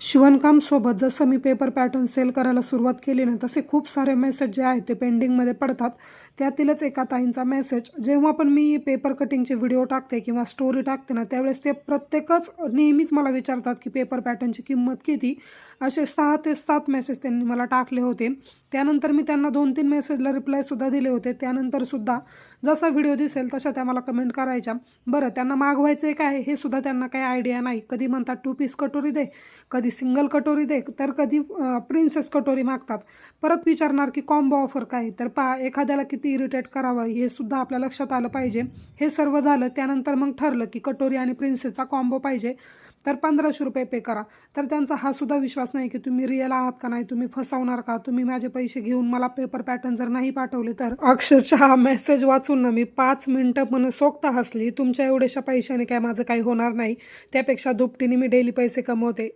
शिवणकामसोबत जसं मी paper pattern sale करायला सुरुवात केली ना, तसे खूप सारे मेसेज जे आहेत ते पेंडिंगमध्ये पडतात. त्यातीलच एका ताईंचा मेसेज, जेव्हा पण मी पेपर कटिंगचे व्हिडिओ टाकते किंवा स्टोरी टाकते ना, त्यावेळेस ते प्रत्येकच नेहमीच मला विचारतात की पेपर पॅटर्नची किंमत किती. असे 6 ते 7 मेसेज त्यांनी मला टाकले होते. त्यानंतर मी त्यांना 2-3 मेसेजला रिप्लायसुद्धा दिले होते. त्यानंतरसुद्धा जसा व्हिडिओ दिसेल तशा त्या मला कमेंट करायच्या. बरं, त्यांना मागवायचं आहे काय हे सुद्धा त्यांना काही आयडिया नाही. कधी म्हणतात 2 पीस कटोरी दे, कधी सिंगल कटोरी दे, तर कधी प्रिन्सेस कटोरी मागतात. परत विचारणार की कॉम्बो ऑफर काय? तर पहा, एखाद्याला किती इरिटेट करावं हे सुद्धा आपल्या लक्षात आलं पाहिजे. हे सर्व झालं त्यानंतर मग ठरलं की कटोरी आणि प्रिन्सेसचा कॉम्बो पाहिजे, तर ₹1500 पे करा. तर त्यांचा हा सुद्धा विश्वास नाही की तुम्ही रिअल आहात का नाही, तुम्ही फसवणार का, तुम्ही माझे पैसे घेऊन मला पेपर पॅटर्न जर नाही पाठवले तर. अक्षरशः हा मेसेज वाचून ना मी 5 मिनटं मनसोक्त हसली. तुमच्या एवढ्याशा पैशाने काय माझं काही होणार नाही, त्यापेक्षा दुपटीने मी डेली पैसे कमवते.